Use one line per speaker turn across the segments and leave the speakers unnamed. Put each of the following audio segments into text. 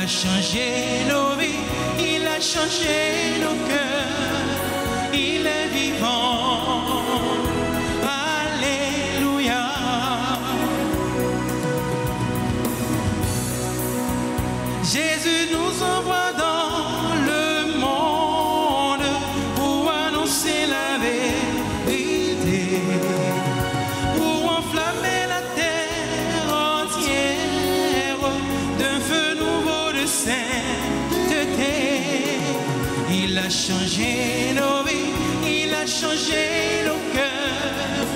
a changé nos vies, il a changé nos cœurs, il est vivant. Alléluia. Jésus nous envoie dans le monde pour annoncer la vérité, pour enflammer la terre entière d'un feu nouveau de sainteté. Il a changé nos vies, il a changé nos cœurs,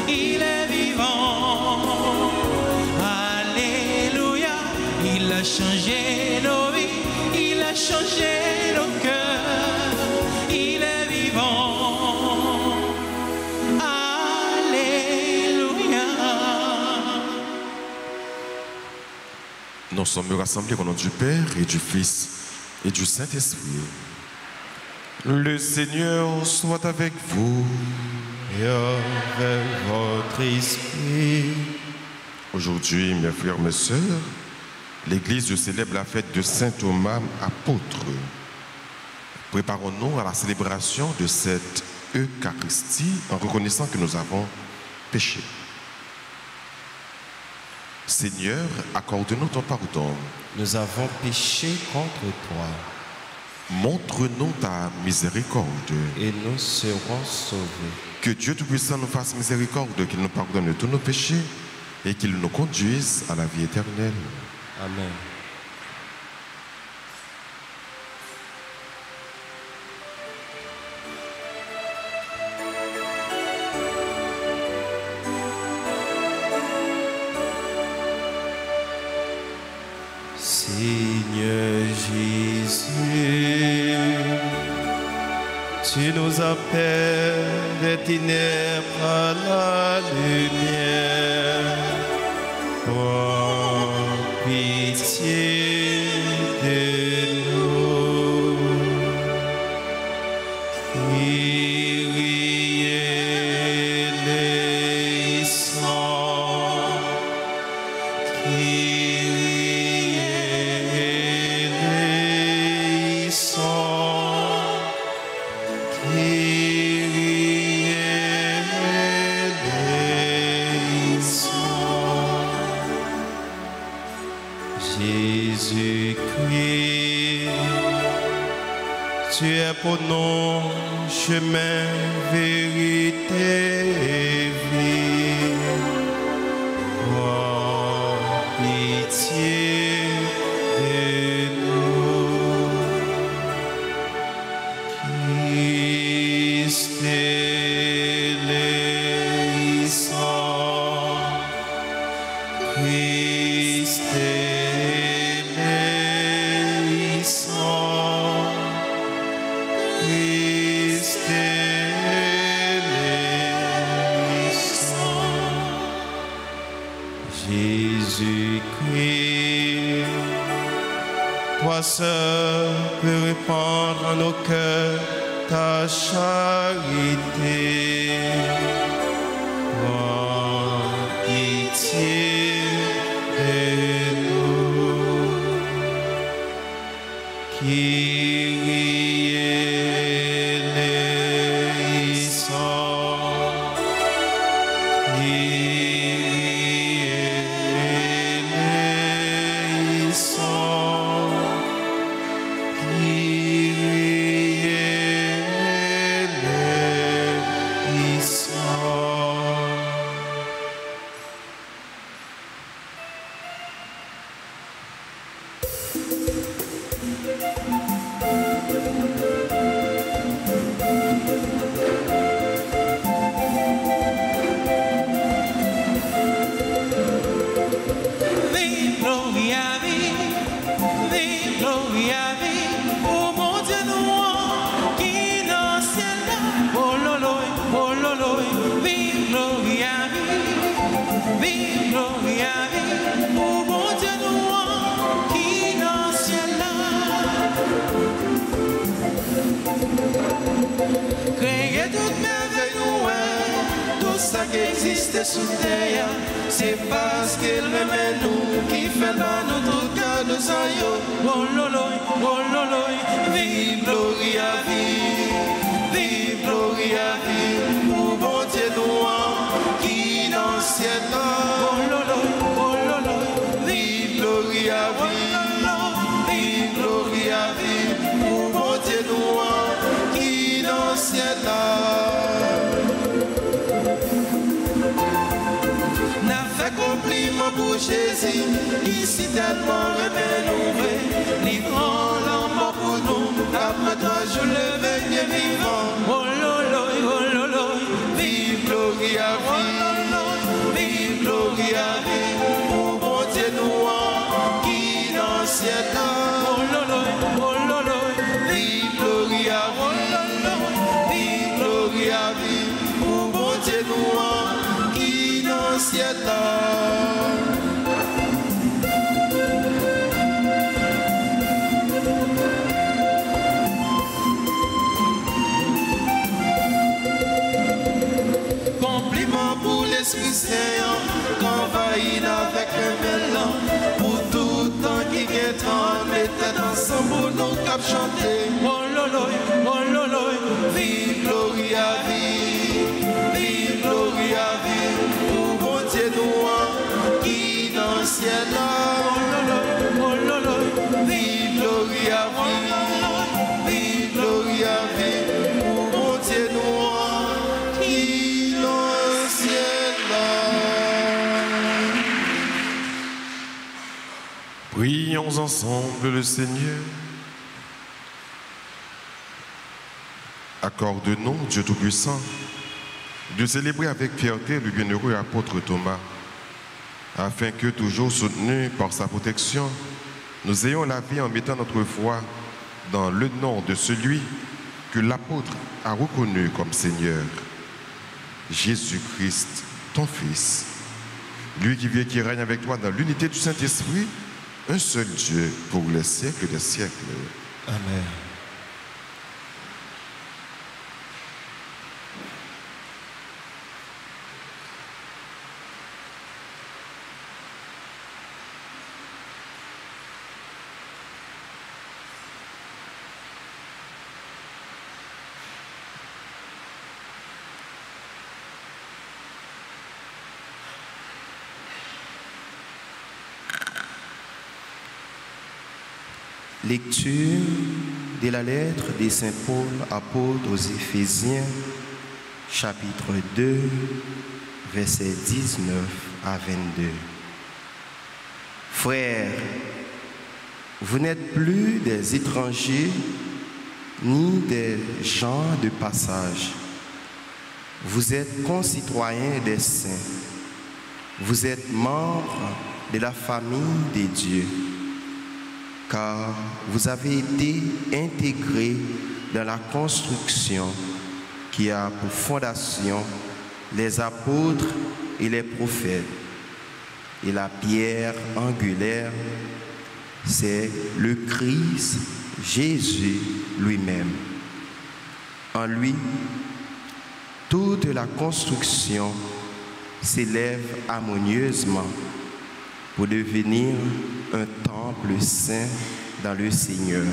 il est vivant. Alléluia. Il a changé nos vies, il a changé nos cœurs, il est vivant. Alléluia.
Nous sommes rassemblés au nom du Père et du Fils et du Saint-Esprit. Le Seigneur soit avec vous
et avec votre esprit.
Aujourd'hui, mes frères, mes sœurs, l'Église célèbre la fête de Saint Thomas, apôtre. Préparons-nous à la célébration de cette Eucharistie en reconnaissant que nous avons péché. Seigneur, accorde-nous ton pardon.
Nous avons péché contre toi.
Montre-nous ta miséricorde.
Et nous serons sauvés.
Que Dieu Tout-Puissant nous fasse miséricorde, qu'il nous pardonne tous nos péchés et qu'il nous conduise à la vie éternelle.
Amen. Seigneur Jésus, tu nous appelles des ténèbres à la lumière. Oh, pitié de nous. Kyrie eleison. Kyrie eleison. Kyrie eleison. Jésus-Christ, tu es pour nous chemin, vérité et vie. Oh, pitié de nous. Christ éleison. Christ éleison. Christ éleison. Jésus-Christ, toi seul peux répandre en nos cœurs ta charité. Oh, pitié de nous. Kyrie eleison. Kyrie eleison. Kyrie eleison.
Vive, gloria, vive, gloria, vive, oh mon Dieu, nous, qui dans le ciel là, oh lolo, vive, gloria, vive, gloria, vive, oh mon Dieu, nous, qui dans le ciel là. Créez toute merveille, tout ça qui existe sous terre, c'est parce qu'il remet nous qui fait dans notre cœur
de Zion.
Oh loloy, oh loloy,
Vive Gloria, vive Gloria, vive. Pour bon Dieu noir qui dans le ciel là.
oh loloy,
Vive Gloria, vive Gloria, vive. Pour bon Dieu noir qui dans le ciel là. Compliment pour Jésus, ici tellement révélé, livrant la mort pour nous, après toi je le veux bien vivant.
oh loloy,
Vive Gloria, vive Gloria, vive, pour bon Dieu noir qui dans le ciel là.
oh loloy,
Vive Gloria, vive Gloria, vive, pour bon Dieu noir qui dans le ciel là. L'Esprit Saint qu'envahit avec un mélan pour tout temps qui est en mettait ensemble pour nous cap chanter.
oh loloy,
Vive Gloria, vive Gloria, vive pour bon Dieu noir qui dans le ciel là.
oh loloy,
Vive Gloria, vive Gloria, vive pour bon Dieu noir qui dans le ciel là.
Prions ensemble le Seigneur. Accorde-nous, Dieu Tout-Puissant, de célébrer avec fierté le bienheureux apôtre Thomas, afin que, toujours soutenus par sa protection, nous ayons la vie en mettant notre foi dans le nom de celui que l'apôtre a reconnu comme Seigneur, Jésus-Christ, ton Fils, lui qui vit et qui règne avec toi dans l'unité du Saint-Esprit, un seul Dieu pour les siècles des siècles.
Amen. Lecture de la lettre de Saint Paul, apôtre aux Éphésiens, chapitre 2, versets 19 à 22. Frères, vous n'êtes plus des étrangers ni des gens de passage. Vous êtes concitoyens des saints. Vous êtes membres de la famille des dieux, car vous avez été intégrés dans la construction qui a pour fondation les apôtres et les prophètes. Et la pierre angulaire, c'est le Christ Jésus lui-même. En lui, toute la construction s'élève harmonieusement pour devenir un temple saint dans le Seigneur.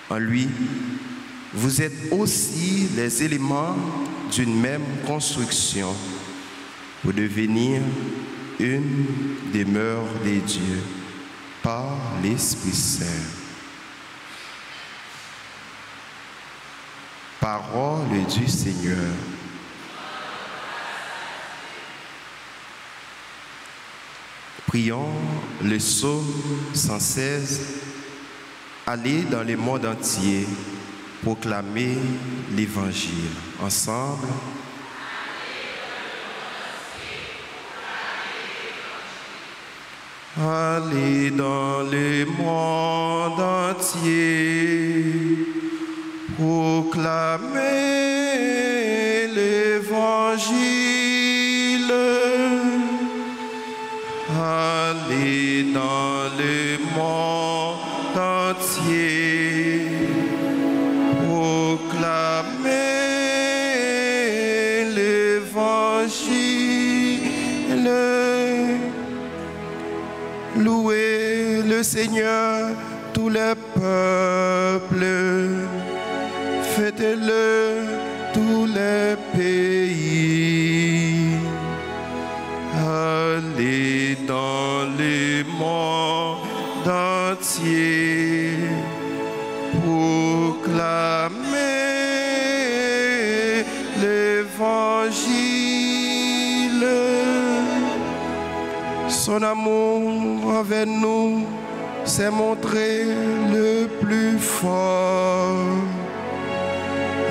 En lui, vous êtes aussi les éléments d'une même construction pour devenir une demeure des dieux par l'Esprit Saint. Parole du Seigneur. Prions le psaume 116. Allez dans le monde entier proclamer l'Évangile. Ensemble. Allez dans le monde entier proclamer l'Évangile. Allez dans le monde entier proclamer l'Évangile.
Louez le Seigneur, tous les peuples. Fêtez-le, tous les pays. Allez dans les mondes entiers, proclamer l'évangile. Son amour envers nous s'est montré le plus fort.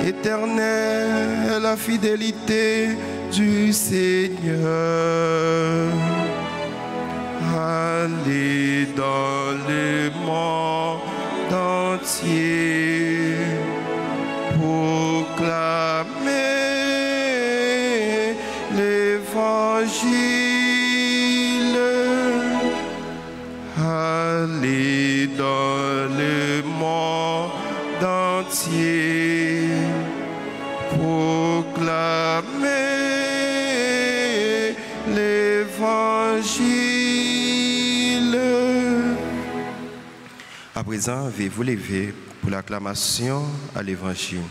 Éternelle est la fidélité du Seigneur. Allez dans le monde entier, proclamer l'évangile. Allez dans le monde entier, proclamer l'évangile. À présent, veuillez vous lever pour l'acclamation à l'évangile.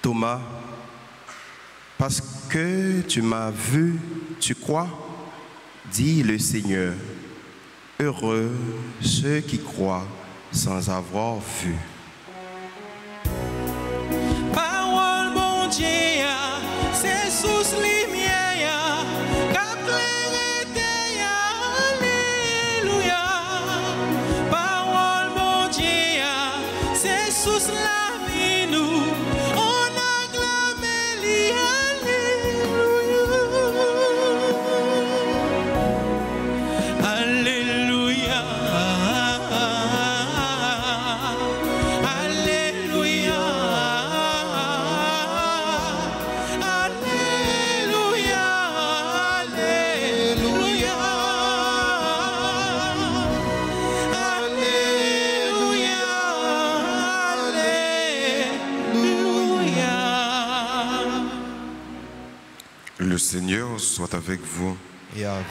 Thomas, parce que tu m'as vu, tu crois, dit le Seigneur. Heureux ceux qui croient sans avoir vu.
Parole bon Dieu, c'est sous lumière, cap clarté, alléluia. Parole bon Dieu, c'est sous la vie nous, on acclame alléluia. Alléluia.
Le Seigneur soit avec vous.
Et avec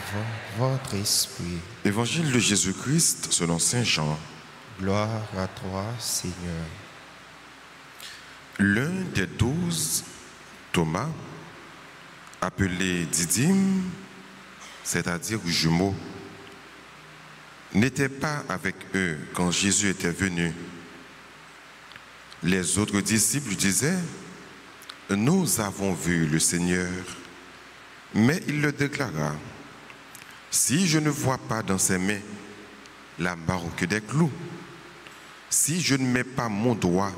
votre esprit.
Évangile de Jésus-Christ selon Saint Jean.
Gloire à toi, Seigneur.
L'un des 12, Thomas, appelé Didyme, c'est-à-dire jumeau, n'était pas avec eux quand Jésus était venu. Les autres disciples disaient, « Nous avons vu le Seigneur. » Mais il le déclara, « Si je ne vois pas dans ses mains la marque des clous, si je ne mets pas mon doigt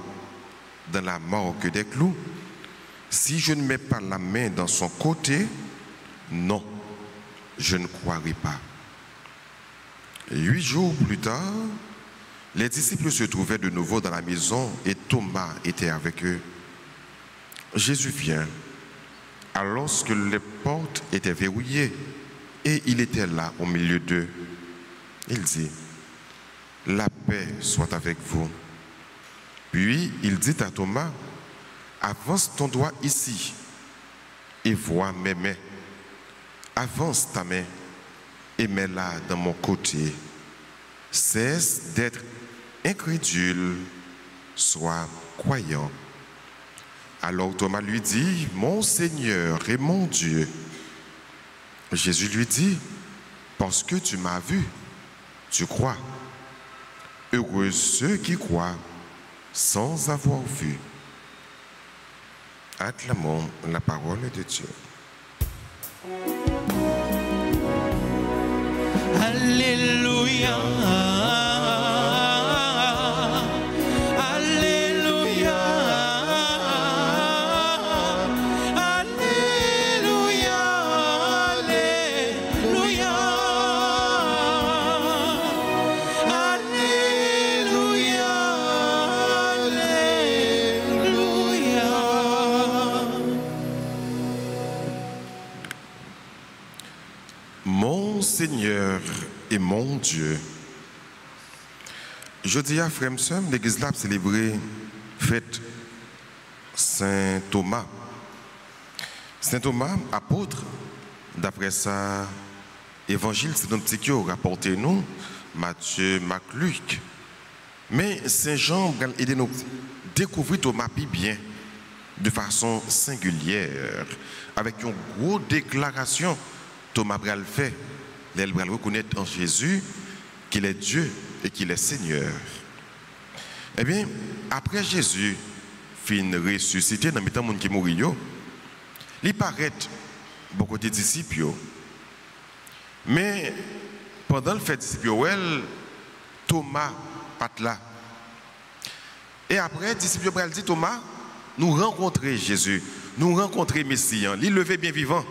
dans la marque des clous, si je ne mets pas la main dans son côté, non, je ne croirai pas. » 8 jours plus tard, les disciples se trouvaient de nouveau dans la maison et Thomas était avec eux. Jésus vient, alors que les portes étaient verrouillées et il était là au milieu d'eux. Il dit, « La paix soit avec vous. » Puis il dit à Thomas, « Avance ton doigt ici et vois mes mains. Avance ta main et mets-la dans mon côté. Cesse d'être incrédule, sois croyant. » Alors Thomas lui dit, « Mon Seigneur et mon Dieu. » Jésus lui dit, « Parce que tu m'as vu, tu crois. Heureux ceux qui croient sans avoir vu. » Acclamons la parole de Dieu.
Alléluia.
et mon Dieu. Je dis à frère Msem, l'église là a célébré fête Saint Thomas. Saint Thomas, apôtre, d'après ça, évangile, c'est notre petit qui a rapporté nous, Matthieu, Marc, Luc. Mais Saint Jean va aider nous à découvrir Thomas bien, de façon singulière, avec une grosse déclaration. Thomas va le faire. Il va reconnaître en Jésus qu'il est Dieu et qu'il est Seigneur. Eh bien, après Jésus fin ressuscité dans le temps monde qui mourit, il paraît beaucoup de disciples. Mais pendant le fait disciples, Thomas pas là. Et après, disciples ont dit Thomas, nous rencontrer Jésus, nous rencontrer Messie, il levé bien vivant.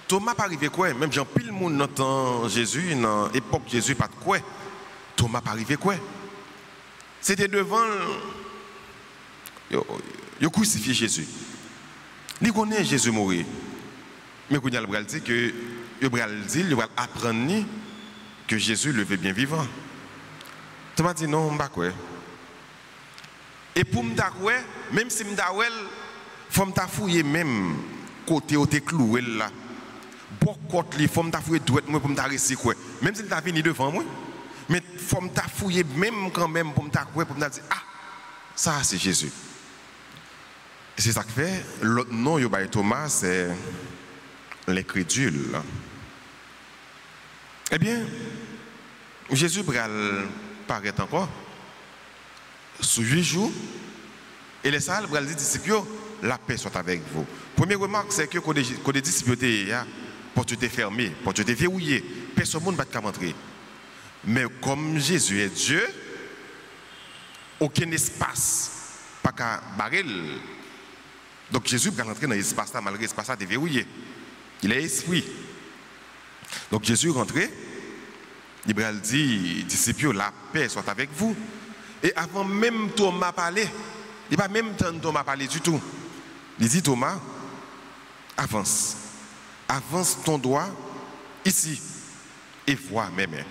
Thomas pas arrivé quoi, même Jean pile monde dans temps Jésus, dans l'époque Jésus pas de quoi. Thomas pas arrivé quoi. C'était devant il crucifié Jésus. Il connaît Jésus mourir. Mais quand il va dire que il va apprendre que Jésus levé bien vivant. Thomas dit non, pas quoi. Et pour me dire même si me dire faut me fouiller même côté où t'es cloué là. Bon côté faut me fouiller droite moi pour me réciter quoi. Même si t'as venu devant moi, mais faut me fouiller même quand même pour me dire ah ça c'est Jésus. Et c'est ça que fait l'autre nom de Thomas c'est l'incrédule. Eh bien Jésus paraît encore sous 8 jours et les salles dit disciples la paix soit avec vous. Première remarque c'est que quand les disciples étaient porte était fermée, porte était verrouillée, personne ne va pas rentrer. Mais comme Jésus est Dieu, aucun espace pas qu'à barrer. Donc Jésus va rentrer dans l'espace là malgré l'espace là est verrouillé. Il est esprit. Donc Jésus rentré, il dit disciples la paix soit avec vous. Et avant même Thomas parler, il n'a pas même temps Thomas parler du tout. Il dit Thomas, avance. Avance ton doigt ici et vois mes mains.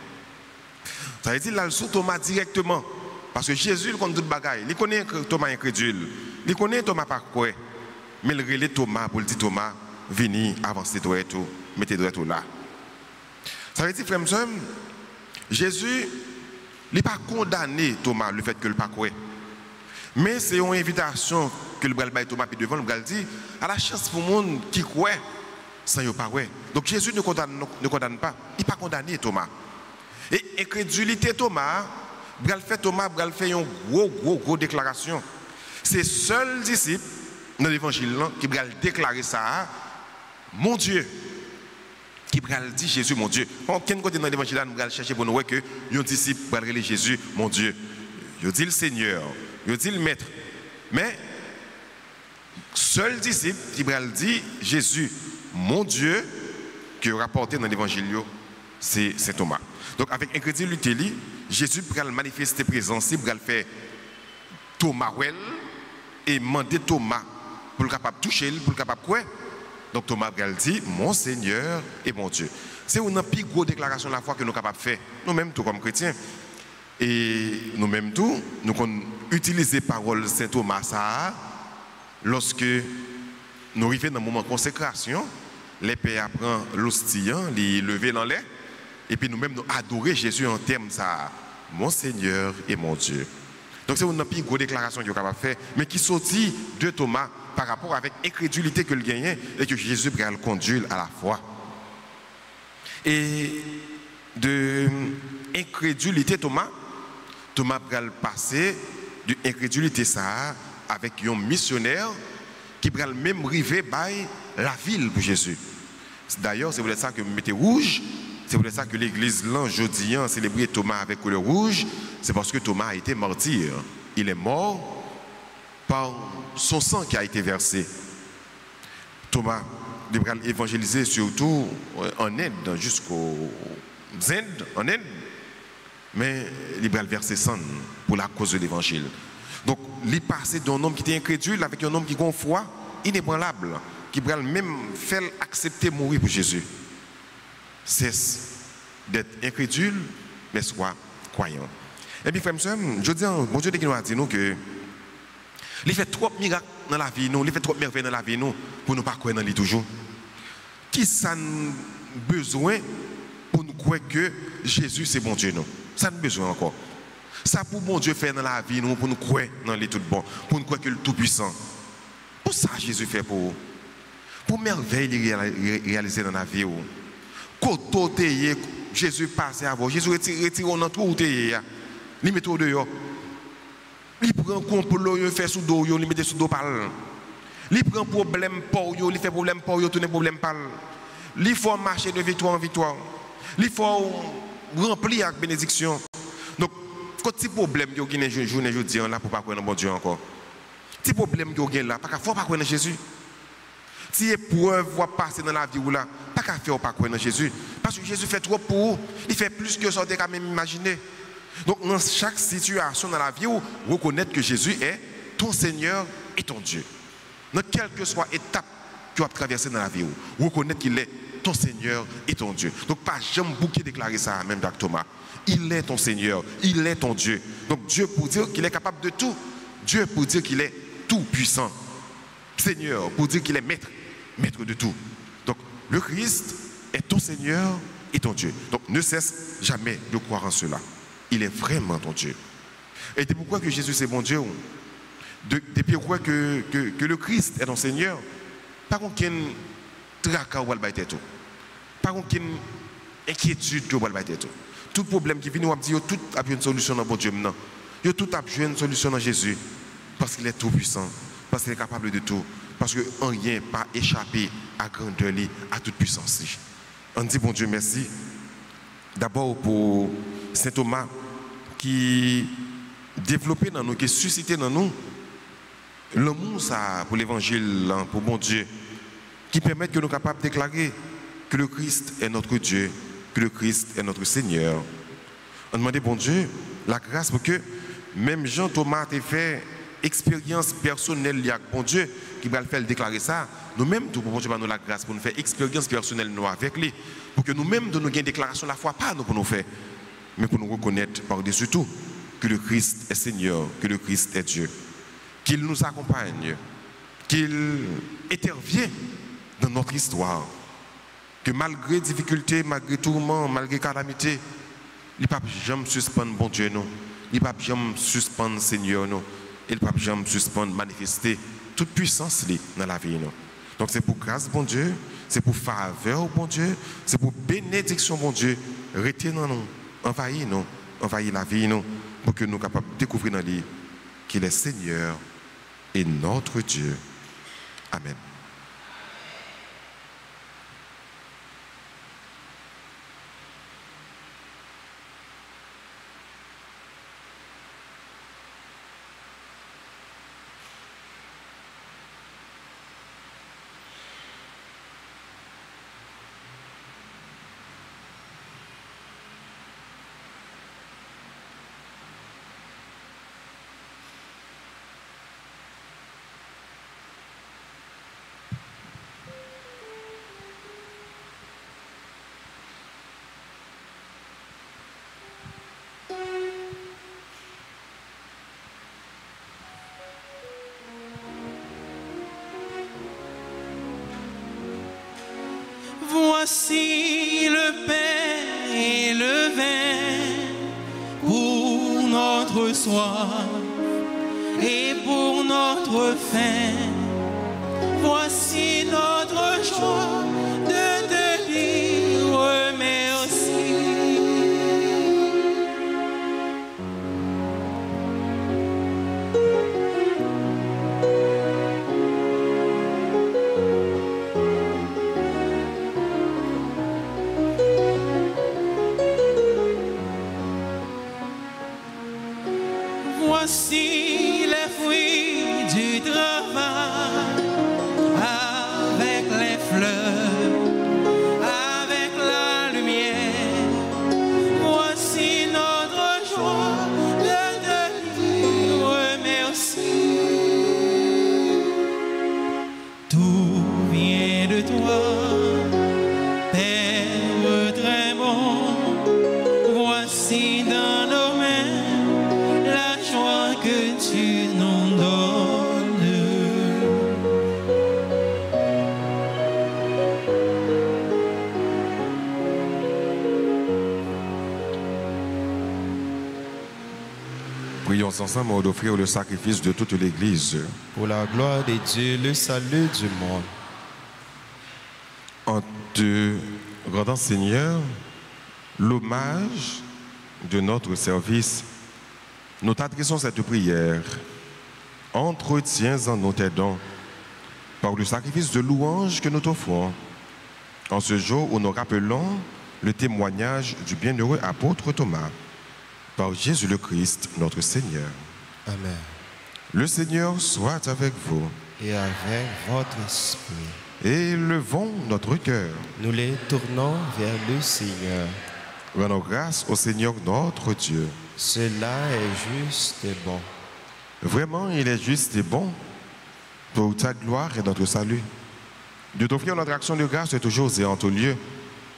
Ça veut dire là sous Thomas directement. Parce que Jésus, il connaît toute bagaille. Il connaît Thomas incrédule. Il connaît Thomas par quoi. Mais il relève Thomas pour lui dire Thomas, venez, avancez toi et tout. Mettez toi tout là. Ça veut dire, frère, Jésus, il n'a pas condamné Thomas le fait que le pas croit. Mais c'est une invitation que le bral Thomas puis devant le bral dit à la chance pour le monde qui croit sans y pas croire. Donc Jésus ne condamne pas, il pas condamné Thomas. Et incrédulité Thomas, bral fait une gros déclaration. C'est seul disciple dans l'évangile qui bral déclarer ça, mon Dieu. Qui bral dit Jésus mon Dieu. Aucun côté dans l'évangile nous bral chercher pour nous voir que un disciple bral relire Jésus mon Dieu. Il dit le Seigneur, il dit le maître. Mais seul disciple qui bral dit Jésus mon Dieu que rapporté dans l'évangile c'est Saint Thomas. Donc avec incrédulité Jésus bral manifester présence, il bral faire Thomas et demander Thomas pour le capable toucher pour le capable quoi. Donc Thomas bral dit mon Seigneur et mon Dieu. C'est une plus grosse déclaration de la foi que nous sommes capables de faire nous-mêmes tout comme chrétiens. Et nous-mêmes tout nous utiliser parole Saint Thomas ça lorsque nous arrivons dans le moment de consécration, les pères apprennent l'hostie, les lever dans l'air, et puis nous-mêmes nous adorer Jésus en termes ça, mon Seigneur et mon Dieu. Donc c'est une plus grosse déclaration qu'il est capable de faire, mais qui sortit de Thomas par rapport avec l'incrédulité que le gagnait et que Jésus va le conduire à la foi. Et de incrédulité Thomas va le passer de incrédulité ça avec un missionnaire qui va même arriver par la ville pour Jésus. D'ailleurs, c'est pour ça que vous mettez rouge, c'est pour ça que l'église là, jeudi, a célébré Thomas avec couleur rouge, c'est parce que Thomas a été martyr. Il est mort par son sang qui a été versé. Thomas devra évangéliser surtout en Inde, jusqu'au Inde, en Inde, mais il va verser sang pour la cause de l'évangile. Donc, il est passé d'un homme qui était incrédule avec un homme qui a une foi inébranlable, qui va même faire accepter mourir pour Jésus. C'est d'être incrédule, mais sois croyant. Et puis, frère, je dis, bon Dieu, qui nous a dit nous que il fait trop de miracles dans la vie, il fait trop de merveilles dans la vie, pour nous pas croire dans lui toujours. Qui ça a besoin pour nous croire que Jésus, c'est bon Dieu, non? Ça a besoin encore. Ça pour bon Dieu faire dans la vie, nous, pour nous croire dans les tout bon, pour nous croire que le Tout-Puissant. Pour ça, Jésus fait pour vous. Pour merveille réaliser dans la vie. Quand Jésus passe à vous, Jésus retire dans tout où tu es. Il met tout dehors. Il prend un complot, il fait sous dos, il met sous dos par là. Il prend problème pour eux, il fait problème pour eux, tourne problème par là. Il faut marcher de victoire en victoire. Il faut remplir avec bénédiction. Donc, quand il y a problème, il y a une journée, je dis, là, pour ne pas croire dans bon Dieu encore. Si problème qu'il y a là, il ne faut pas croire dans Jésus. Si épreuve va passer dans la vie ou là, pas qu'à faire pas croire dans Jésus. Parce que Jésus fait trop pour vous. Il fait plus que ça, quand même imaginer. Donc, dans chaque situation dans la vie, reconnaître que Jésus est ton Seigneur et ton Dieu. Dans quelle que soit étape que tu as traversée dans la vie, reconnaître qu'il est ton Seigneur et ton Dieu. Donc, pas jamais bouquet déclarer ça, même avec Thomas. Il est ton Seigneur, il est ton Dieu. Donc, Dieu pour dire qu'il est capable de tout. Dieu pour dire qu'il est tout puissant. Seigneur pour dire qu'il est maître de tout. Donc, le Christ est ton Seigneur et ton Dieu. Donc, ne cesse jamais de croire en cela. Il est vraiment ton Dieu. Et c'est pourquoi que Jésus c'est mon Dieu. Depuis pourquoi que le Christ est ton Seigneur. Pas qu'on ait une tracas ou une tout. Pas qu'on ait une inquiétude ou une tout. Tout problème qui vient nous dire, tout a une solution dans mon Dieu maintenant. Tout a une solution dans Jésus. Parce qu'il est tout puissant. Parce qu'il est capable de tout. Parce que rien n'a pas échappé à grandeur, à toute puissance. On dit bon Dieu merci. D'abord pour Saint Thomas qui développé dans nous, qui suscité dans nous l'amour ça pour l'évangile, pour bon Dieu, qui permet que nous soyons capables de déclarer que le Christ est notre Dieu, que le Christ est notre Seigneur. On demandait bon Dieu la grâce pour que même Jean Thomas ait fait expérience personnelle avec bon Dieu, qui va le faire déclarer ça. Nous-mêmes, tout pour Dieu nous la grâce pour nous faire expérience personnelle nous avec lui, pour que nous-mêmes nous ayons une déclaration de la foi, pas nous pour nous faire, mais pour nous reconnaître par-dessus tout que le Christ est Seigneur, que le Christ est Dieu, qu'il nous accompagne, qu'il intervient dans notre histoire, que malgré difficultés, malgré tourments, malgré calamité, il ne peut jamais suspendre bon Dieu nous, il ne peut jamais suspendre Seigneur nous, il ne peut jamais suspendre, manifester toute puissance dans la vie nous. Donc c'est pour grâce bon Dieu, c'est pour faveur bon Dieu, c'est pour bénédiction bon Dieu, retenez nous, envahir la vie nous, pour que nous soyons capables de découvrir dans lui qu'il est Seigneur et notre Dieu. Amen.
Voici le pain et le vin pour notre soif et pour notre faim. Voici notre joie de te dire merci. Voici les fruits du travail, avec les fleurs, avec la lumière. Voici notre joie de te dire merci. Tout vient de toi, Père très bon.
Prions ensemble d'offrir le sacrifice de toute l'Église.
Pour la gloire de Dieu, le salut du monde.
En te rendant, Seigneur, l'hommage de notre service, nous t'adressons cette prière. Entretiens en nous tes dons par le sacrifice de louange que nous t'offrons. En ce jour où nous rappelons le témoignage du bienheureux apôtre Thomas, par Jésus le Christ, notre Seigneur.
Amen.
Le Seigneur soit avec vous.
Et avec votre esprit.
Élevons notre cœur.
Nous les tournons vers le Seigneur.
Rendons grâce au Seigneur notre Dieu.
Cela est juste et bon.
Vraiment, il est juste et bon pour ta gloire et notre salut. De t'offrir notre action de grâce toujours et en tout lieu.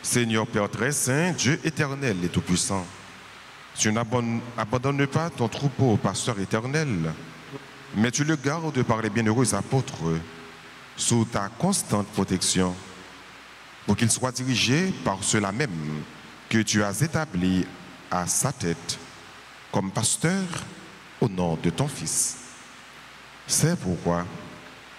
Seigneur Père très saint, Dieu éternel et tout-puissant. Tu n'abandonnes pas ton troupeau au pasteur éternel, mais tu le gardes par les bienheureux apôtres sous ta constante protection, pour qu'il soit dirigé par ceux-là même que tu as établis à sa tête comme pasteur au nom de ton Fils. C'est pourquoi,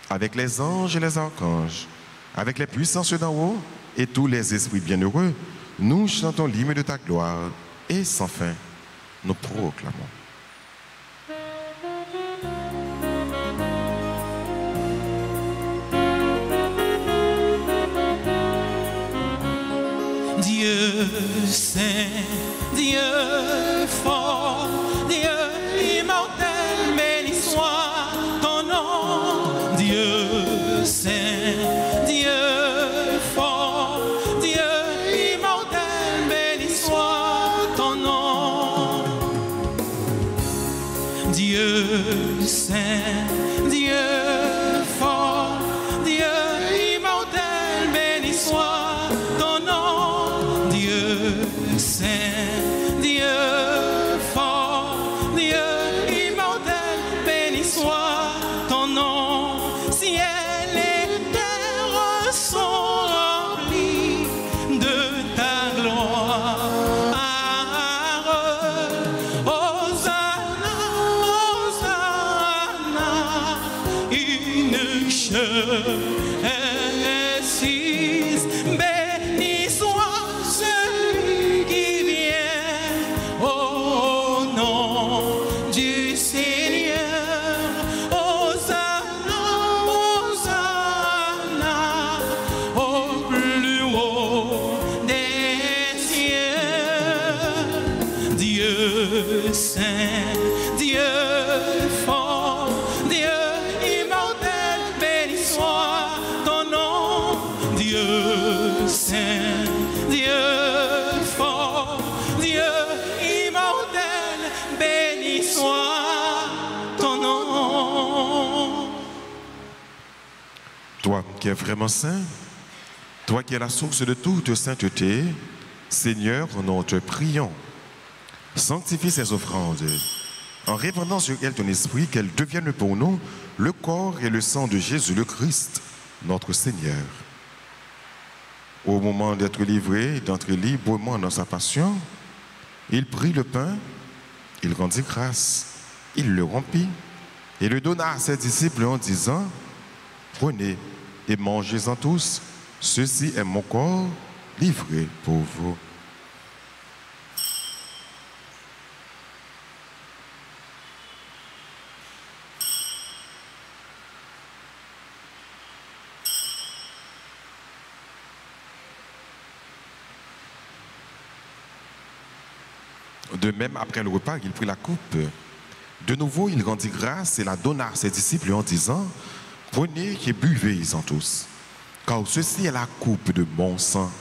avec les anges et les archanges, avec les puissances d'en haut et tous les esprits bienheureux, nous chantons l'hymne de ta gloire et sans fin, nous proclamons.
Dieu saint, Dieu fort, Dieu immortel, béni soit ton nom. Dieu saint, Dieu fort, Dieu immortel, béni soit ton nom. Dieu saint, Dieu fort, Dieu immortel, béni soit ton nom. Dieu saint, Dieu fort, Dieu immortel, béni soit ton nom. Ciel et terre sont remplis de ta gloire. Hosanna, Hosanna, une assise, béni soit celui qui vient au nom du Seigneur. Hosanna, Hosanna, au plus haut des cieux. Dieu saint, Dieu fort, Dieu immortel, béni soit ton nom. Dieu saint, Dieu fort, Dieu immortel, béni soit ton nom.
Toi qui es vraiment saint, toi qui es la source de toute sainteté, Seigneur, nous te prions. Sanctifie ces offrandes, en répandant sur elles ton esprit, qu'elles deviennent pour nous le corps et le sang de Jésus le Christ, notre Seigneur. Au moment d'être livré, d'entrer librement dans sa passion, il prit le pain, il rendit grâce, il le rompit et le donna à ses disciples en disant: prenez et mangez-en tous, ceci est mon corps livré pour vous. De même, après le repas, il prit la coupe. De nouveau, il rendit grâce et la donna à ses disciples en disant: prenez et buvez-en tous, car ceci est la coupe de mon sang,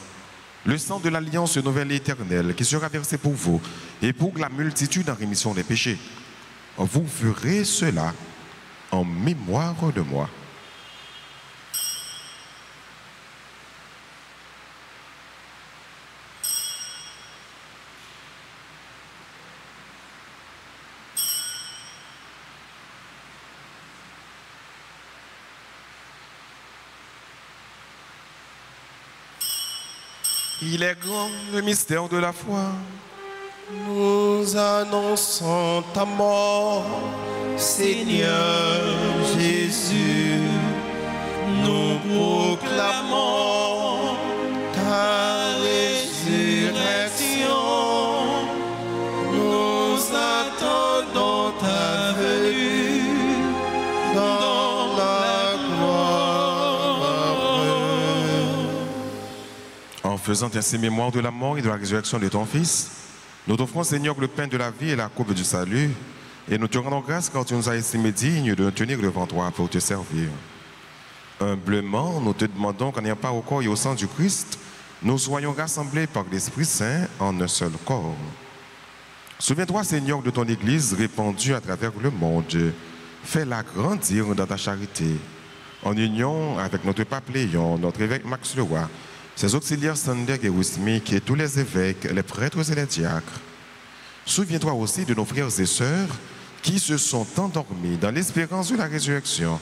le sang de l'alliance nouvelle et éternelle, qui sera versé pour vous et pour la multitude en rémission des péchés. Vous ferez cela en mémoire de moi. Il est grand le mystère de la foi.
Nous annonçons ta mort, Seigneur Jésus. Nous proclamons ta résurrection. Nous attendons ta venue dans la gloire.
En faisant ainsi mémoire de la mort et de la résurrection de ton Fils, nous t'offrons, Seigneur, le pain de la vie et la coupe du salut, et nous te rendons grâce car tu nous as estimés dignes de nous tenir devant toi pour te servir. Humblement, nous te demandons qu'en ayant part au corps et au sang du Christ, nous soyons rassemblés par l'Esprit Saint en un seul corps. Souviens-toi, Seigneur, de ton Église répandue à travers le monde. Fais-la grandir dans ta charité. En union avec notre pape Léon, notre évêque Max Leroy, ses auxiliaires Sandek et Wismik et tous les évêques, les prêtres et les diacres. Souviens-toi aussi de nos frères et sœurs qui se sont endormis dans l'espérance de la résurrection.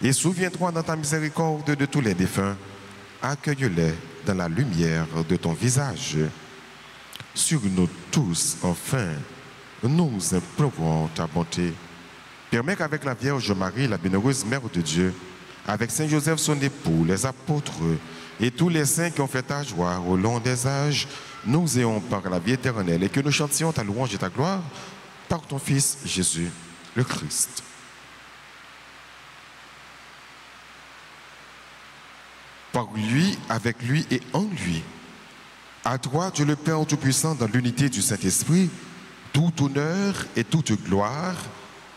Et souviens-toi dans ta miséricorde de tous les défunts. Accueille-les dans la lumière de ton visage. Sur nous tous, enfin, nous implorons ta bonté. Permets qu'avec la Vierge Marie, la bienheureuse Mère de Dieu, avec Saint Joseph son époux, les apôtres et tous les saints qui ont fait ta joie au long des âges, nous ayons par la vie éternelle et que nous chantions ta louange et ta gloire par ton Fils Jésus, le Christ. Par lui, avec lui et en lui. À toi, Dieu le Père Tout-Puissant, dans l'unité du Saint-Esprit, tout honneur et toute gloire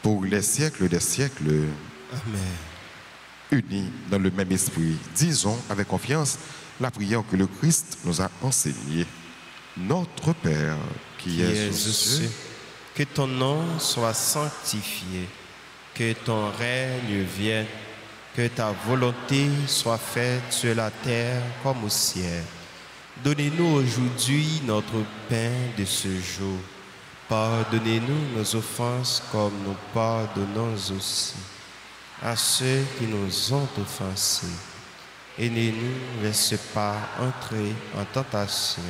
pour les siècles des siècles.
Amen.
Unis dans le même esprit, disons avec confiance la prière que le Christ nous a enseignée. Notre Père, qui es aux cieux,
que ton nom soit sanctifié, que ton règne vienne, que ta volonté soit faite sur la terre comme au ciel. Donnez-nous aujourd'hui notre pain de ce jour. Pardonnez-nous nos offenses comme nous pardonnons aussi à ceux qui nous ont offensés. Et ne nous laisse pas entrer en tentation,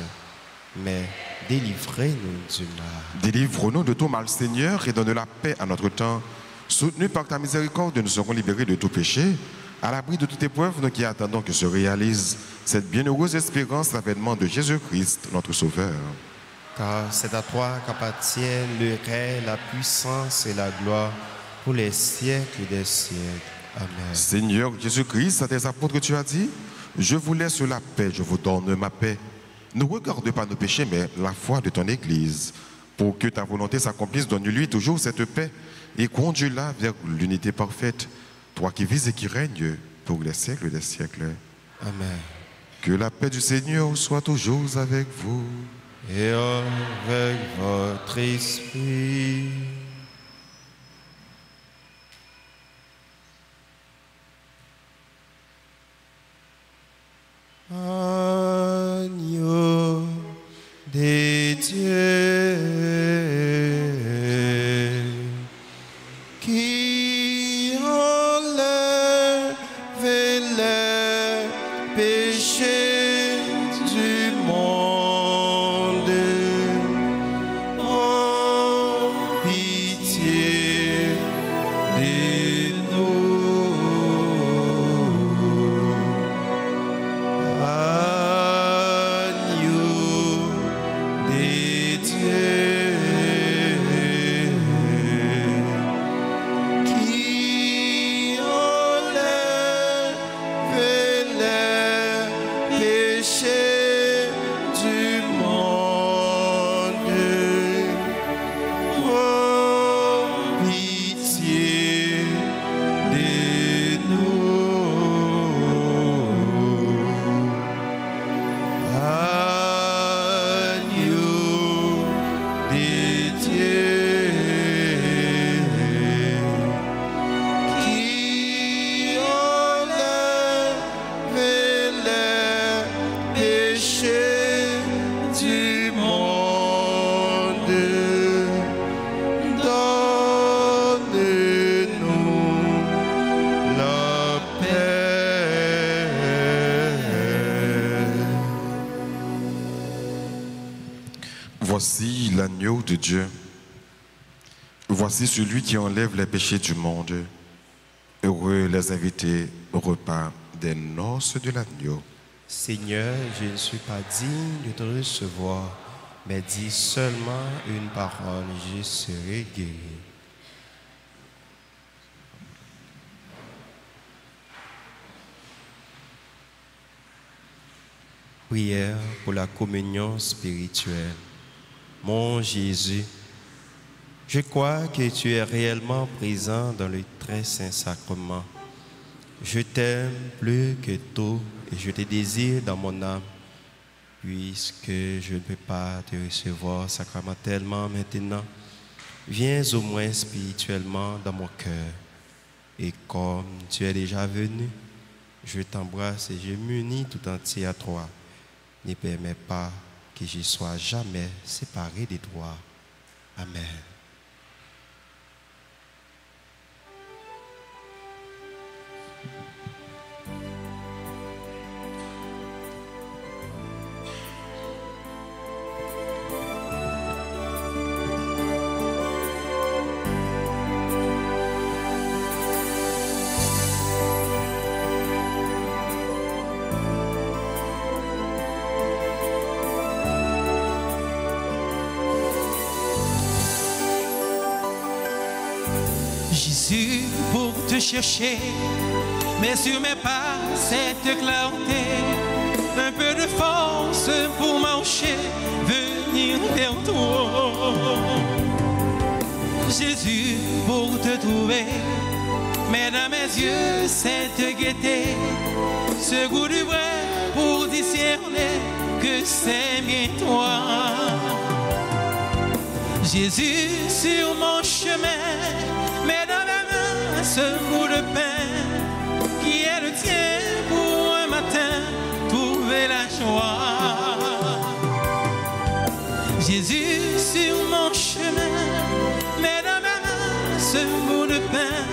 mais délivrez-nous du mal.
Délivre-nous de tout mal, Seigneur, et donne la paix à notre temps. Soutenus par ta miséricorde, nous serons libérés de tout péché, à l'abri de toute épreuve, nous qui attendons que se réalise cette bienheureuse espérance, l'avènement de Jésus-Christ, notre Sauveur.
Car c'est à toi qu'appartiennent le règne, la puissance et la gloire pour les siècles des siècles. Amen.
Seigneur Jésus-Christ, à tes apôtres, tu as dit, je vous laisse la paix, je vous donne ma paix. Ne regarde pas nos péchés, mais la foi de ton Église. Pour que ta volonté s'accomplisse, donne-lui toujours cette paix et conduis-la vers l'unité parfaite, toi qui vis et qui règnes pour les siècles des siècles.
Amen.
Que la paix du Seigneur soit toujours avec vous.
Et avec votre esprit. Agneau de Dieu, qui enlève les péchés du monde, en pitié de nous. Agneau de Dieu.
Voici l'agneau de Dieu. Voici celui qui enlève les péchés du monde. Heureux les invités au repas des noces de l'agneau.
Seigneur, je ne suis pas digne de te recevoir, mais dis seulement une parole, je serai guéri. Prière pour la communion spirituelle. Mon Jésus, je crois que tu es réellement présent dans le très saint sacrement. Je t'aime plus que tout et je te désire dans mon âme, puisque je ne peux pas te recevoir sacramentellement maintenant. Viens au moins spirituellement dans mon cœur. Et comme tu es déjà venu, je t'embrasse et je m'unis tout entier à toi. Ne permets pas que je sois jamais séparé de toi. Amen.
Jésus, pour te chercher, mais sur mes pas cette clarté, un peu de force pour marcher, venir vers toi. Jésus, pour te trouver, mais dans mes yeux cette gaieté, ce goût du vrai pour discerner que c'est bien toi. Jésus, sur mon chemin, mets dans ma main ce bout de pain qui est le tien pour un matin trouver la joie. Jésus, sur mon chemin, mets dans ma main ce bout de pain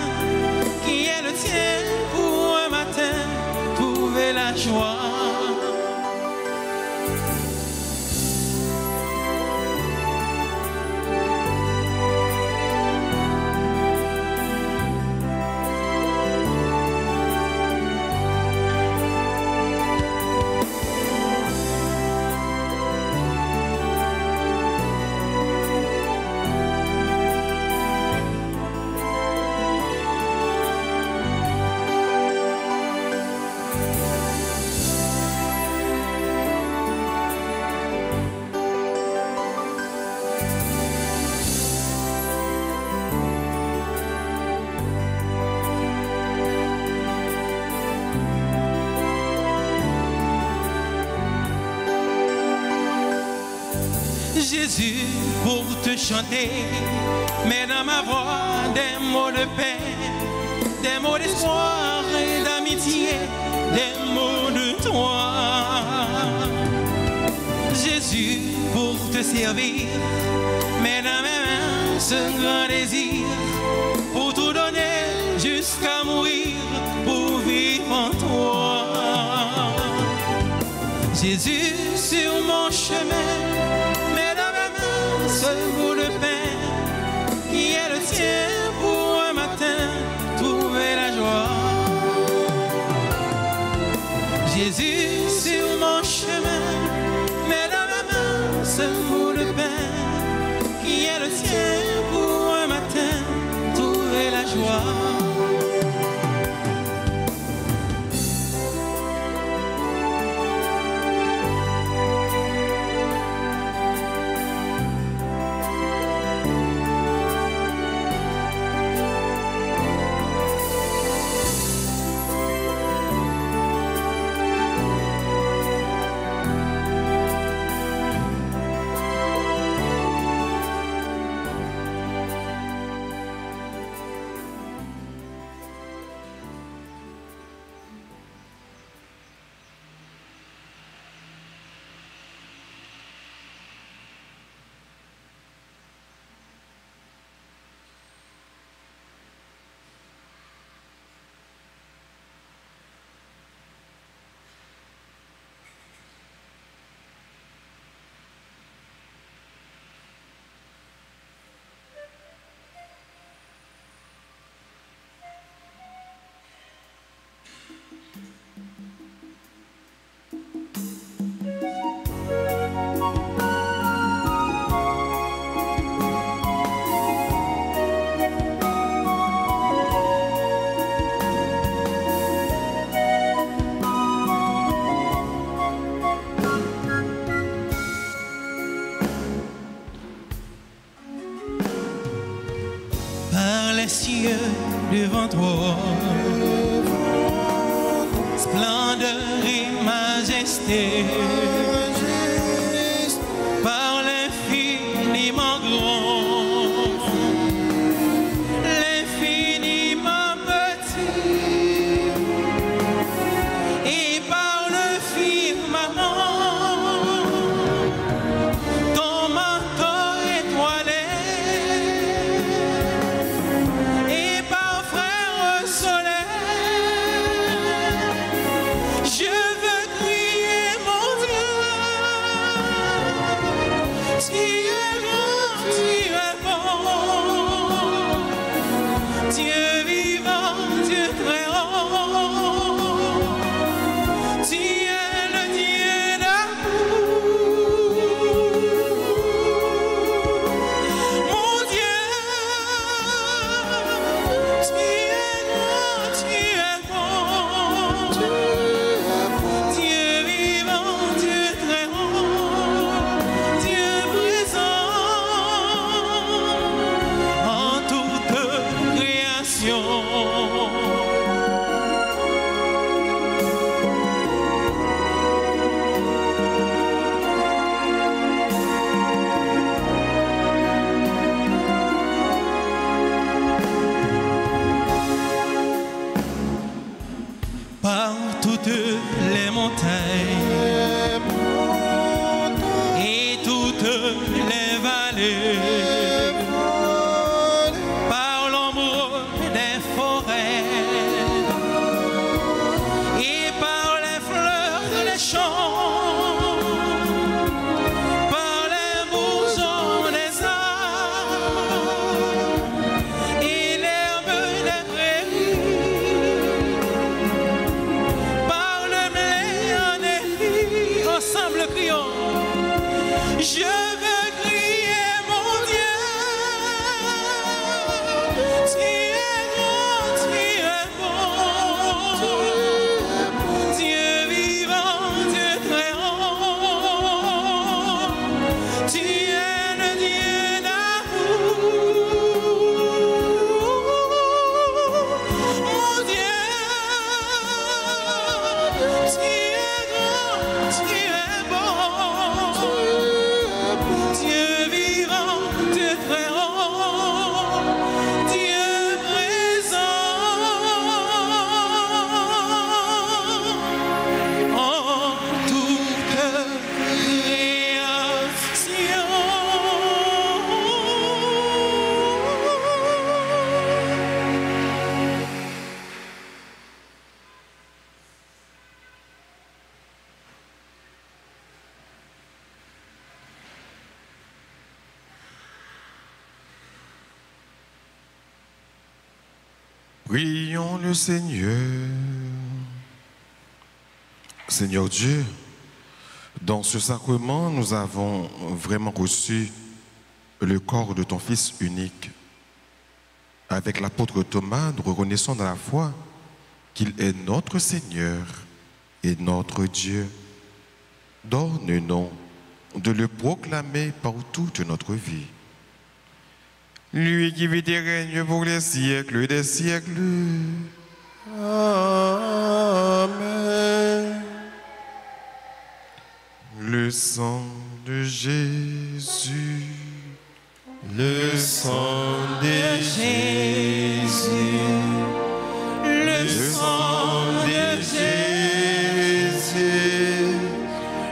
qui est le tien pour un matin trouver la joie. Jésus, pour te chanter, mets dans ma voix des mots de paix, des mots d'espoir et d'amitié, des mots de toi. Jésus, pour te servir, mets dans mes mains ce grand désir, pour tout donner jusqu'à mourir, pour vivre en toi. Jésus, sur mon chemin, ce bout de pain qui est le tien pour un matin trouver la joie. Jésus, sur mon chemin, mets dans ma main ce bout de pain qui est le tien pour un matin trouver la joie. cieux devant toi. Splendeur et majesté, par l'infiniment grand, l'infiniment petit, et par le firmament, ton manteau étoilé, et par frère soleil, je veux crier mon Dieu. Tu es grand, tu es bon, Dieu vivant, Dieu très haut, tu es le Dieu d'amour. Mon Dieu, tu es grand, tu es bon, Dieu vivant, Dieu très haut, Dieu présent en toute création. Par toutes les montagnes et toutes les vallées, par l'ombre des forêts et par les fleurs des champs, par les bourgeons des arbres et l'herbe des prairies, par le blé en épi, ensemble crions. Je veux crier mon Dieu. Tu es grand, tu es bon, Dieu vivant, Dieu très haut, tu es le Dieu d'amour. Mon Dieu, tu es grand, tu es bon, Dieu vivant, Dieu très haut, Dieu présent en toute création.
Prions le Seigneur. Seigneur Dieu, dans ce sacrement, nous avons vraiment reçu le corps de ton Fils unique. Avec l'apôtre Thomas, nous reconnaissons dans la foi qu'il est notre Seigneur et notre Dieu. Donne-nous de le proclamer par toute notre vie. Lui qui vit et règne pour les siècles des siècles. Amen. Le sang de Jésus.
Le sang de Jésus,
Le sang de
Jésus,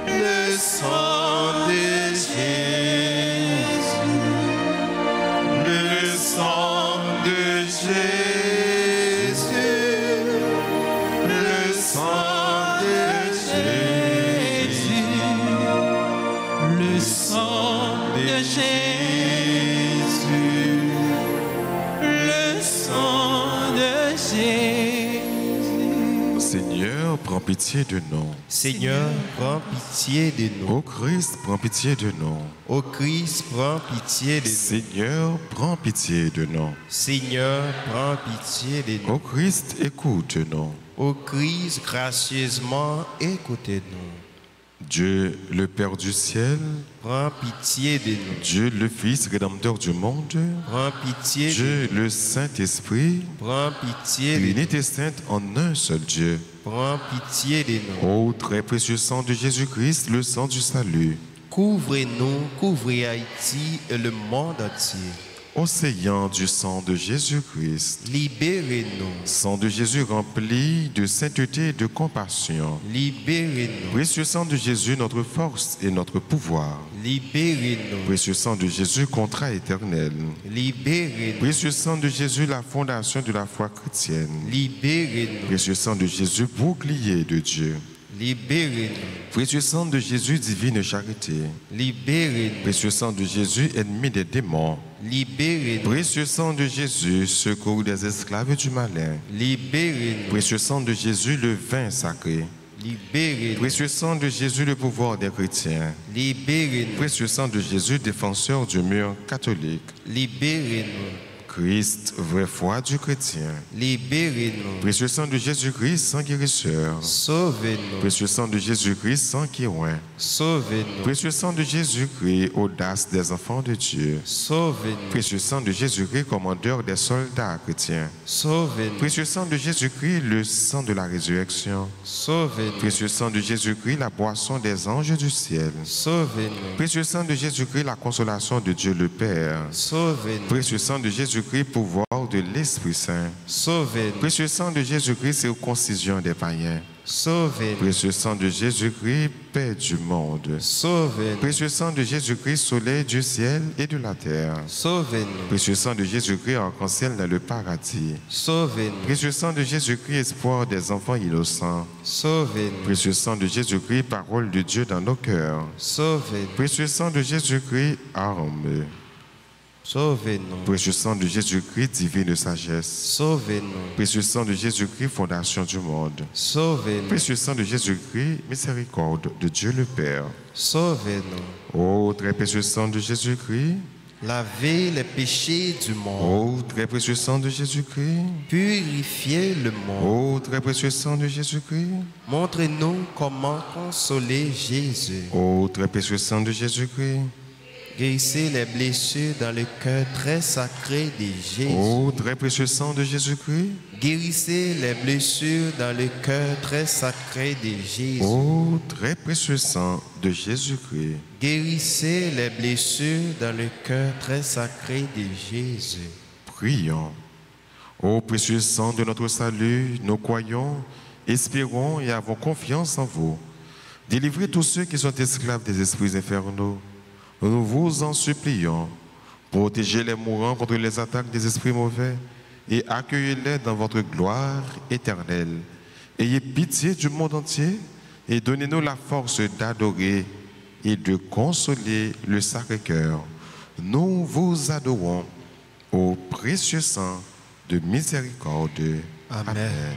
le sang de Jésus, le sang de Jésus, le sang de Jésus,
le sang de Jésus, le sang de Jésus.
Seigneur, prends pitié de nous.
Seigneur, prends pitié de nous.
Ô Christ, prends pitié de nous.
Ô Christ, prends pitié de nous.
Seigneur, prends pitié de nous.
Seigneur, prends pitié de nous.
Ô Christ, écoute-nous.
Ô Christ, gracieusement, écoutez-nous.
Dieu, le Père du ciel,
prends pitié de nous.
Dieu, le Fils rédempteur du monde,
Prends pitié de
Dieu, le Saint-Esprit,
nous. Prends pitié de nous.
l'unité sainte en un seul Dieu.
Prends pitié de nous.
Ô très précieux sang de Jésus-Christ, le sang du salut,
Couvrez-nous, couvrez Haïti et le monde entier.
océan du sang de Jésus-Christ,
Libérez-nous.
sang de Jésus rempli de sainteté et de compassion.
Libérez-nous.
Précieux sang de Jésus, notre force et notre pouvoir.
Libérez-nous.
Précieux sang de Jésus, contrat éternel.
Libérez-nous.
Précieux sang de Jésus, la fondation de la foi chrétienne.
Libérez-nous.
Précieux sang de Jésus, bouclier de Dieu.
Libérez-nous.
Précieux sang de Jésus, divine charité.
Libérez-nous.
Précieux sang de Jésus, ennemi des démons.
Libérez-nous.
Précieux sang de Jésus, secours des esclaves du malin.
Libérez-nous.
Précieux sang de Jésus, le vin sacré.
Libérez-nous.
Précieux sang de Jésus, le pouvoir des chrétiens.
Libérez-nous.
Précieux sang de Jésus, défenseur du mur catholique.
Libérez-nous.
Christ, vraie foi du chrétien.
Libérez-nous.
Précieux sang de Jésus-Christ, sans guérisseur.
Sauvez-nous.
Précieux sang de Jésus-Christ, sans kirouin.
Sauvez-nous.
Précieux sang de Jésus-Christ, audace des enfants de Dieu.
Sauvez-nous.
Précieux sang de Jésus-Christ, commandeur des soldats chrétiens.
Sauvez-nous.
Précieux sang de Jésus-Christ, le sang de la résurrection.
Sauvez-nous.
Précieux sang de Jésus-Christ, la boisson des anges du ciel.
Sauvez-nous.
Précieux sang de Jésus-Christ, la consolation de Dieu le Père.
Sauvez-nous.
Précieux sang de Jésus-Christ, pouvoir de l'Esprit Saint.
Sauvez-nous.
Précieux sang de Jésus-Christ, circoncision des païens.
Sauvez-nous.
Précieux sang de Jésus-Christ, paix du monde.
Sauvez-nous.
Précieux sang de Jésus-Christ, soleil du ciel et de la terre.
Sauvez-nous.
Précieux sang de Jésus-Christ, arc-en-ciel dans le paradis.
Sauvez-nous.
Précieux sang de Jésus-Christ, espoir des enfants innocents.
Sauvez-nous.
Précieux sang de Jésus-Christ, parole de Dieu dans nos cœurs.
Sauvez-nous.
Précieux sang de Jésus-Christ, arme.
Sauvez-nous.
Précieux sang de Jésus-Christ, divine sagesse.
Sauvez-nous.
Précieux sang de Jésus-Christ, fondation du monde.
Sauvez-nous.
Précieux sang de Jésus-Christ, miséricorde de Dieu le Père.
Sauvez-nous.
Ô très précieux sang de Jésus-Christ.
Lavez les péchés du monde.
Ô très précieux sang de Jésus-Christ.
Purifiez le monde.
Ô très précieux sang de Jésus-Christ.
Montrez-nous comment consoler Jésus.
Ô très précieux sang de Jésus-Christ.
Guérissez les blessures dans le cœur très sacré de Jésus.
Ô très précieux sang de Jésus-Christ.
Guérissez les blessures dans le cœur très sacré de Jésus.
Ô très précieux sang de Jésus-Christ.
Guérissez les blessures dans le cœur très sacré de Jésus.
Prions. Ô précieux sang de notre salut, nous croyons, espérons et avons confiance en vous. Délivrez tous ceux qui sont esclaves des esprits infernaux. Nous vous en supplions. Protégez les mourants contre les attaques des esprits mauvais et accueillez-les dans votre gloire éternelle. Ayez pitié du monde entier et donnez-nous la force d'adorer et de consoler le Sacré-Cœur. Nous vous adorons au précieux sang de miséricorde.
Amen.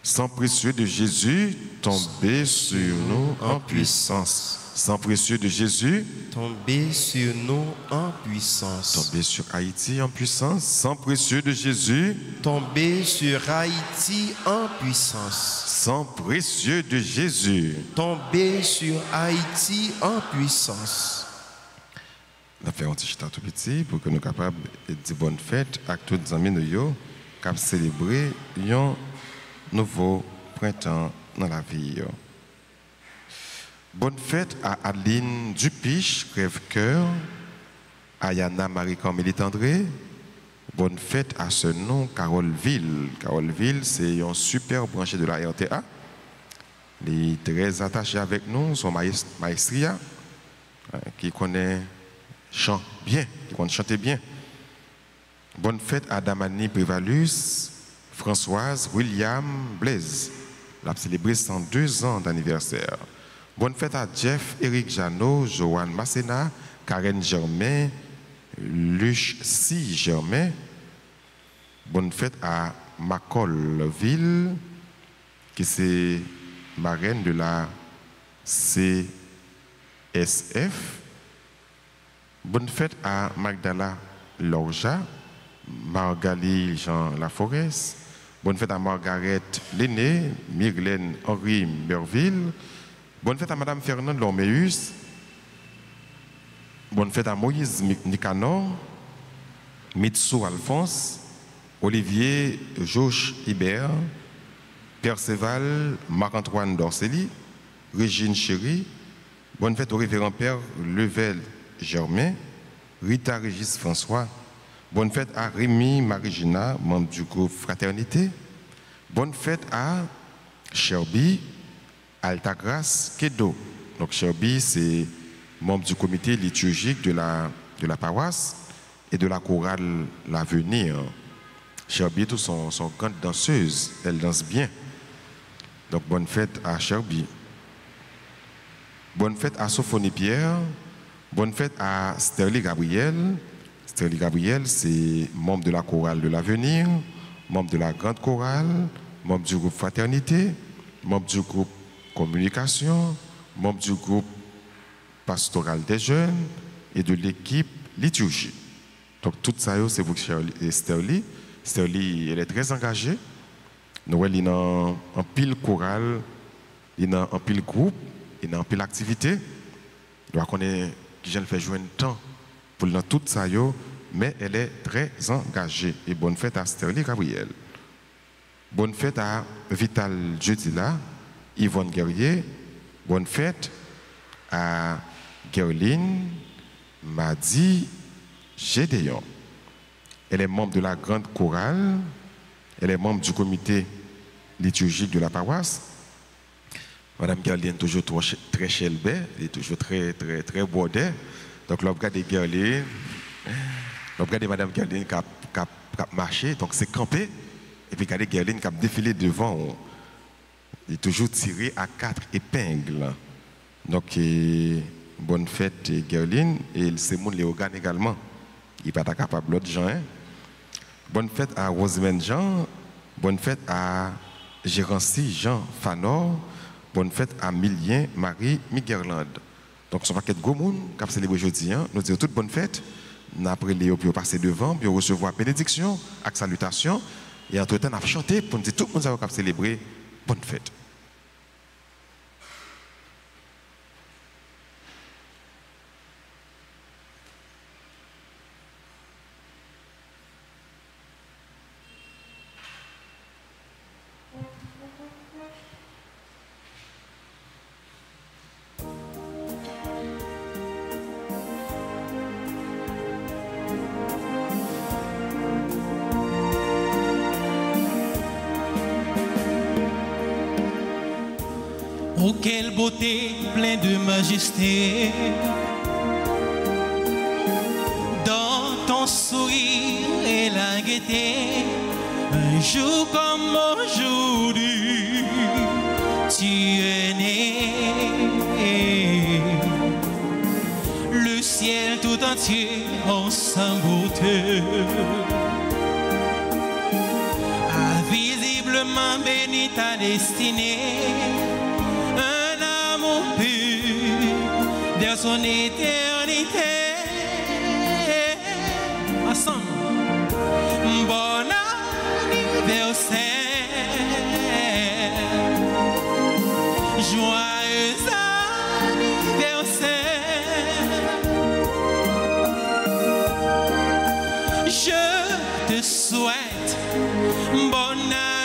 Sang précieux de Jésus, tombez sur nous en puissance. Sang précieux de Jésus,
tombez sur nous en puissance.
Tombez sur Haïti en puissance. Sang précieux de Jésus,
tombez sur Haïti en puissance.
Sang précieux de Jésus,
tombez sur Haïti en puissance.
On a fait un petit chita tout petit pour que nous soyons capables de dire bonne fête à tous les amis nous qui célébrer un nouveau printemps dans la vie. Bonne fête à Adeline Dupiche, Crève-Cœur, à Yana Marie-Carmélie André. Bonne fête à ce nom, Carole Ville. Carole Ville, c'est un super branché de la RTA. Il est très attaché avec nous, son maestria, qui connaît chant bien, qui connaît chanter bien. Bonne fête à Damani Prévalus, Françoise William Blaise. Elle a célébré 102 ans d'anniversaire. Bonne fête à Jeff, Éric Jeannot, Joanne Massena, Karen Germain, Luche C. Germain. Bonne fête à Macolville, qui est marraine de la CSF. Bonne fête à Magdala Lorja, Margali Jean Laforest. Bonne fête à Margaret Lenné, Myrlène Henri Merville, Bonne fête à Madame Fernande Lormeus. Bonne fête à Moïse Nicanor, Mitsu Alphonse, Olivier Josh Hibert, Perceval Marc-Antoine Dorcely, Régine Chéry. Bonne fête au révérend Père Level Germain, Rita Régis François. Bonne fête à Rémi Marigina, membre du groupe Fraternité. Bonne fête à Sherby Altagrace Kedo. Donc Sherby, c'est membre du comité liturgique de la paroisse et de la chorale L'Avenir. Sherby, tous sont grandes danseuses, elles dansent bien. Donc bonne fête à Sherby. Bonne fête à Sophonie Pierre. Bonne fête à Sterling Gabriel. Sterling Gabriel, c'est membre de la chorale de l'Avenir, membre de la grande chorale, membre du groupe Fraternité, membre du groupe Communication, membre du groupe Pastoral des jeunes et de l'équipe liturgie. Donc tout ça, c'est pour Sterling. Sterling, elle est très engagée. Noël, il a un pile chorale, il a un pile groupe, il a un pile activité. Donc on est qui vient faire jouer un temps pour dans tout ça, mais elle est très engagée. Et bonne fête à Sterling Gabriel. Bonne fête à Vital Judila, Yvonne Guerrier. Bonne fête à Gerline Madi Gédéon. Elle est membre de la grande chorale. Elle est membre du comité liturgique de la paroisse. Madame Gerline est toujours très chelbée, elle est toujours très bordée. Donc, l'on regarde Gerline, l'on regarde Madame Gerline qui a marché, donc c'est campé. Et puis, regardez Gerline qui a défilé devant. Il est toujours tiré à 4 épingles. Donc, bonne fête Gerline et c'est mon Léogane également. Il n'est pas capable l'autre gens. Hein? Bonne fête à Rosemène Jean. Bonne fête à Gérancy Jean Fanor. Bonne fête à Milien Marie Miguerland. Donc, ce paquet de gros monde qui a célébré aujourd'hui, hein, nous disons toute bonne fête. Après, Léo, puis passer devant, puis recevoir bénédiction, avec salutation. Et entre-temps, on a chanté pour nous dire tout le monde qui a célébré bonne fête.
Oh, quelle beauté, pleine de majesté, dans ton sourire et la gaieté, un jour comme aujourd'hui, tu es né. Le ciel tout entier en sa beauté a visiblement béni ta destinée. De son éternité, ensemble, bon anniversaire, joyeux anniversaire, je te souhaite bon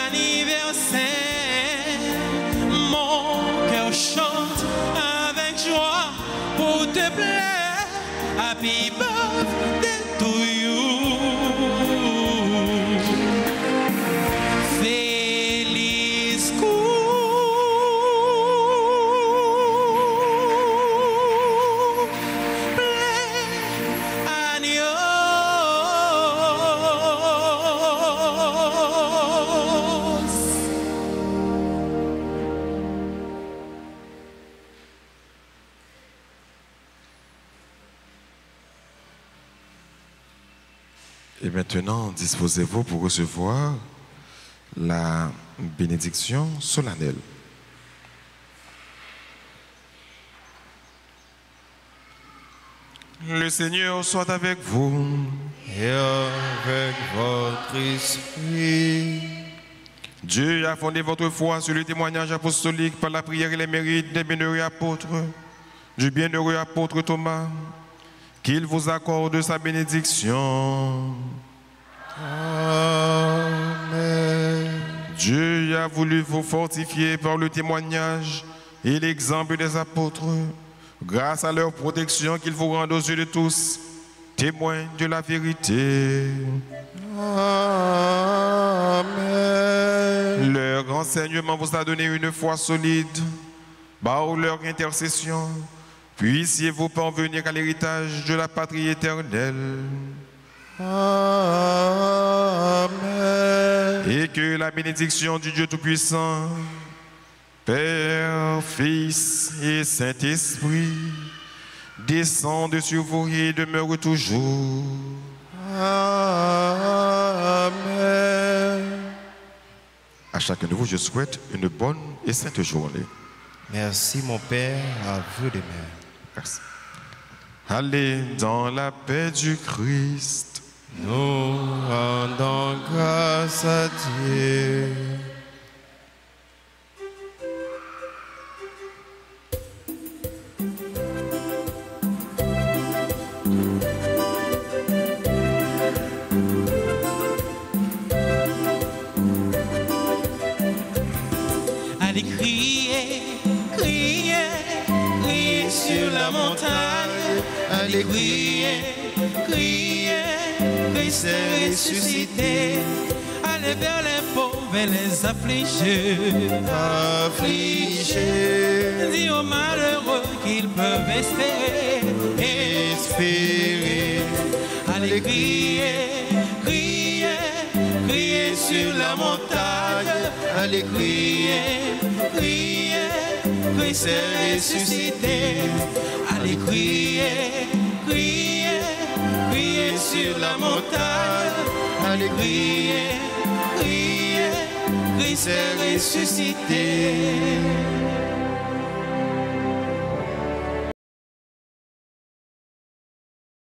anniversaire, mon cœur chante avec joie. Pour te plaire, happy birthday to you. Feliz
Et maintenant, disposez-vous pour recevoir la bénédiction solennelle. Le Seigneur soit avec vous.
Et avec votre esprit.
Dieu a fondé votre foi sur le témoignage apostolique par la prière et les mérites des bienheureux apôtres, du bienheureux apôtre Thomas, qu'il vous accorde sa bénédiction.
Amen.
Dieu a voulu vous fortifier par le témoignage et l'exemple des apôtres, grâce à leur protection qu'il vous rende aux yeux de tous, témoins de la vérité.
Amen.
Leur enseignement vous a donné une foi solide. Par leur intercession, puissiez-vous parvenir à l'héritage de la patrie éternelle.
Amen.
Et que la bénédiction du Dieu Tout-Puissant, Père, Fils et Saint-Esprit, descende sur vous et demeure toujours.
Amen.
À chacun de vous, je souhaite une bonne et sainte journée.
Merci mon Père, à vous de même.
Merci. Allez dans la paix du Christ.
Nous rendons grâce à Dieu.
Allez crier, crier, crier sur la montagne. Allez crier, crier, Christ est ressuscité. Allez vers les pauvres et les affligés.
Affligés,
Dis aux malheureux qu'ils peuvent espérer.
espérer.
Allez crier, crier, crier sur la montagne. Allez crier, crier, Christ est ressuscité. Allez crier, crier, crier sur la montagne. Allez crier, crier, Christ est ressuscité.